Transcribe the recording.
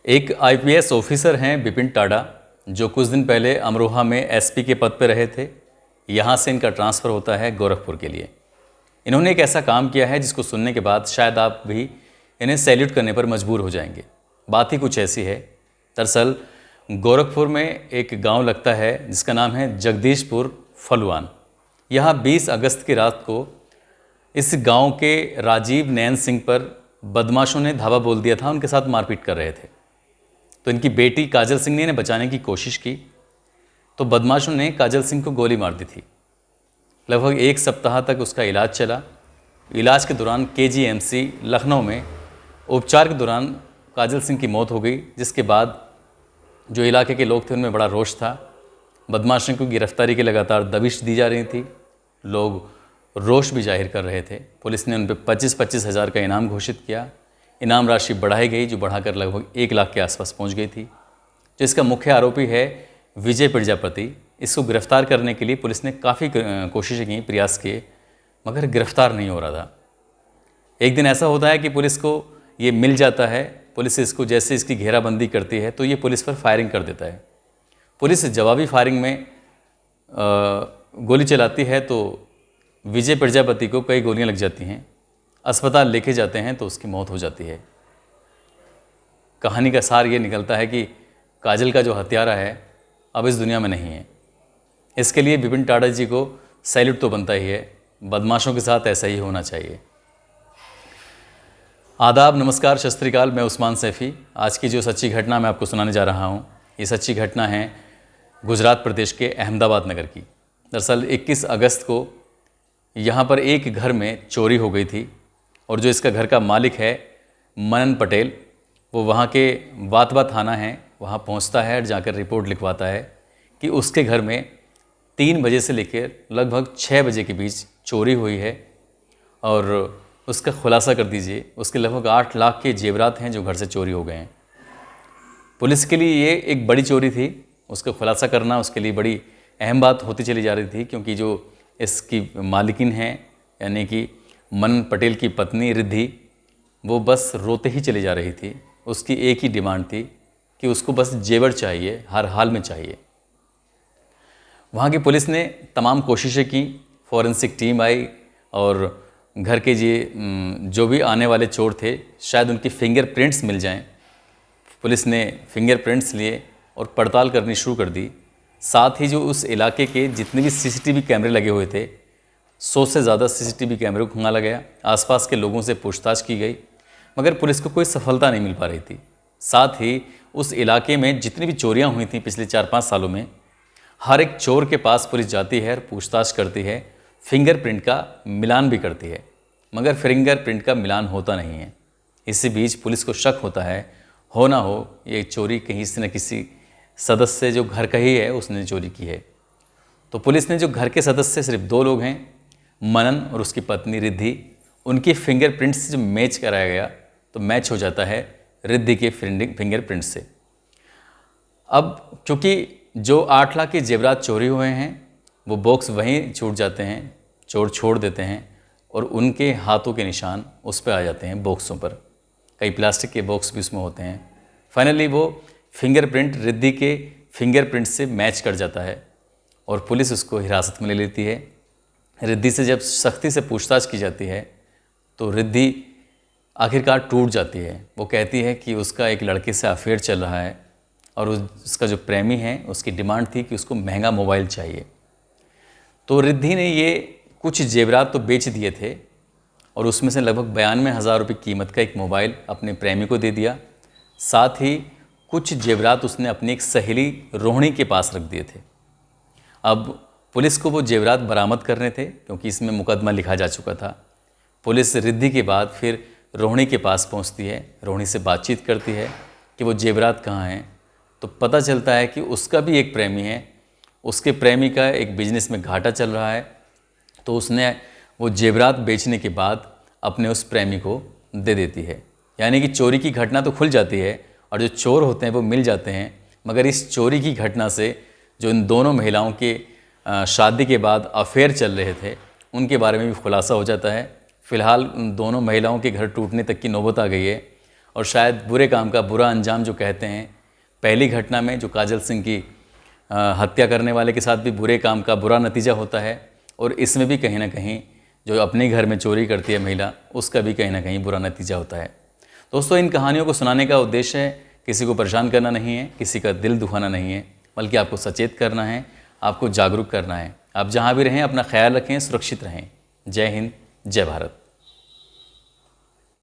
एक IPS officer हैं विपिन टाडा, जो कुछ दिन पहले अमरोहा में एसपी के पद पर रहे थे। यहाँ से इनका ट्रांसफ़र होता है गोरखपुर के लिए। इन्होंने एक ऐसा काम किया है जिसको सुनने के बाद शायद आप भी इन्हें सैल्यूट करने पर मजबूर हो जाएंगे। बात ही कुछ ऐसी है। दरअसल गोरखपुर में एक गांव लगता है जिसका नाम है जगदीशपुर फलुआन। यहाँ 20 अगस्त की रात को इस गांव के राजीव नैन सिंह पर बदमाशों ने धावा बोल दिया था, उनके साथ मारपीट कर रहे थे। तो इनकी बेटी काजल सिंह ने इन्हें बचाने की कोशिश की तो बदमाशों ने काजल सिंह को गोली मार दी थी। लगभग 1 सप्ताह तक उसका इलाज चला। इलाज के दौरान केजीएमसी लखनऊ में उपचार के दौरान काजल सिंह की मौत हो गई, जिसके बाद जो इलाके के लोग थे उनमें बड़ा रोष था। बदमाशों को गिरफ्तारी की लगातार दबिश दी जा रही थी। लोग रोष भी जाहिर कर रहे थे। पुलिस ने उन पर 25-25 हज़ार का इनाम घोषित किया। इनाम राशि बढ़ाई गई, जो बढ़ाकर लगभग 1 लाख के आसपास पहुंच गई थी। जो इसका मुख्य आरोपी है विजय प्रजापति, इसको गिरफ्तार करने के लिए पुलिस ने काफ़ी कोशिशें की, प्रयास किए, मगर गिरफ्तार नहीं हो रहा था। एक दिन ऐसा होता है कि पुलिस को ये मिल जाता है। पुलिस इसको जैसे इसकी घेराबंदी करती है तो ये पुलिस पर फायरिंग कर देता है। पुलिस जवाबी फायरिंग में गोली चलाती है तो विजय प्रजापति को कई गोलियां लग जाती हैं। अस्पताल लेके जाते हैं तो उसकी मौत हो जाती है। कहानी का सार ये निकलता है कि काजल का जो हत्यारा है अब इस दुनिया में नहीं है। इसके लिए विपिन टाडा जी को सैल्यूट तो बनता ही है। बदमाशों के साथ ऐसा ही होना चाहिए। आदाब, नमस्कार, सत श्री अकाल। मैं उस्मान सैफ़ी। आज की जो सच्ची घटना मैं आपको सुनाने जा रहा हूँ, ये सच्ची घटना है गुजरात प्रदेश के अहमदाबाद नगर की। दरअसल 21 अगस्त को यहाँ पर एक घर में चोरी हो गई थी और जो इसका घर का मालिक है मनन पटेल, वो वहाँ के वातवा थाना है, वहाँ पहुँचता है और जाकर रिपोर्ट लिखवाता है कि उसके घर में 3 बजे से लेकर लगभग 6 बजे के बीच चोरी हुई है। और उसका खुलासा कर दीजिए, उसके लगभग 8 लाख के जेवरात हैं जो घर से चोरी हो गए हैं। पुलिस के लिए ये एक बड़ी चोरी थी। उसका खुलासा करना उसके लिए बड़ी अहम बात होती चली जा रही थी, क्योंकि जो इसकी मालिकिन है यानी कि मनन पटेल की पत्नी रिद्धि, वो बस रोते ही चली जा रही थी। उसकी एक ही डिमांड थी कि उसको बस जेवर चाहिए, हर हाल में चाहिए। वहाँ की पुलिस ने तमाम कोशिशें की, फॉरेंसिक टीम आई और घर के जो भी आने वाले चोर थे शायद उनकी फिंगरप्रिंट्स मिल जाएं। पुलिस ने फिंगरप्रिंट्स लिए और पड़ताल करनी शुरू कर दी। साथ ही जो उस इलाके के जितने भी सीसीटीवी कैमरे लगे हुए थे, 100 से ज़्यादा सीसीटीवी कैमरे को खंगाला गया। आसपास के लोगों से पूछताछ की गई, मगर पुलिस को कोई सफलता नहीं मिल पा रही थी। साथ ही उस इलाके में जितनी भी चोरियां हुई थी पिछले 4-5 सालों में, हर एक चोर के पास पुलिस जाती है और पूछताछ करती है, फिंगरप्रिंट का मिलान भी करती है, मगर फिंगरप्रिंट का मिलान होता नहीं है। इसी बीच पुलिस को शक होता है, हो ना हो ये चोरी कहीं से न किसी सदस्य जो घर का ही है उसने चोरी की है। तो पुलिस ने जो घर के सदस्य सिर्फ 2 लोग हैं, मनन और उसकी पत्नी रिद्धि, उनकी फिंगरप्रिंट से जो मैच कराया गया तो मैच हो जाता है रिद्धि के फिंगरप्रिंट से। अब क्योंकि जो 8 लाख के जेवरात चोरी हुए हैं वो बॉक्स वहीं छूट जाते हैं, चोर छोड़ देते हैं और उनके हाथों के निशान उस पर आ जाते हैं बॉक्सों पर। कई प्लास्टिक के बॉक्स भी उसमें होते हैं। फाइनली वो फिंगरप्रिंट रिद्धि के फिंगरप्रिंट से मैच कर जाता है और पुलिस उसको हिरासत में ले लेती है। रिद्धि से जब सख्ती से पूछताछ की जाती है तो रिद्धि आखिरकार टूट जाती है। वो कहती है कि उसका एक लड़के से अफेयर चल रहा है और उसका जो प्रेमी है उसकी डिमांड थी कि उसको महंगा मोबाइल चाहिए। तो रिद्धि ने ये कुछ जेवरात तो बेच दिए थे और उसमें से लगभग 92,000 रुपये कीमत का एक मोबाइल अपने प्रेमी को दे दिया। साथ ही कुछ जेवरात उसने अपनी एक सहेली रोहिणी के पास रख दिए थे। अब पुलिस को वो जेवरात बरामद करने थे, क्योंकि इसमें मुकदमा लिखा जा चुका था। पुलिस रिद्धि के बाद फिर रोहिणी के पास पहुंचती है, रोहिणी से बातचीत करती है कि वो जेवरात कहाँ हैं। तो पता चलता है कि उसका भी एक प्रेमी है, उसके प्रेमी का एक बिजनेस में घाटा चल रहा है। तो उसने वो जेवरात बेचने के बाद अपने उस प्रेमी को दे देती है। यानी कि चोरी की घटना तो खुल जाती है और जो चोर होते हैं वो मिल जाते हैं, मगर इस चोरी की घटना से जो इन दोनों महिलाओं के शादी के बाद अफेयर चल रहे थे उनके बारे में भी खुलासा हो जाता है। फ़िलहाल उन दोनों महिलाओं के घर टूटने तक की नौबत आ गई है और शायद बुरे काम का बुरा अंजाम जो कहते हैं, पहली घटना में जो काजल सिंह की हत्या करने वाले के साथ भी बुरे काम का बुरा नतीजा होता है, और इसमें भी कहीं ना कहीं जो अपने घर में चोरी करती है महिला, उसका भी कहीं ना कहीं बुरा नतीजा होता है। दोस्तों, इन कहानियों को सुनाने का उद्देश्य है किसी को परेशान करना नहीं है, किसी का दिल दुखाना नहीं है, बल्कि आपको सचेत करना है, आपको जागरूक करना है। आप जहाँ भी रहें अपना ख्याल रखें, सुरक्षित रहें। जय हिंद, जय भारत।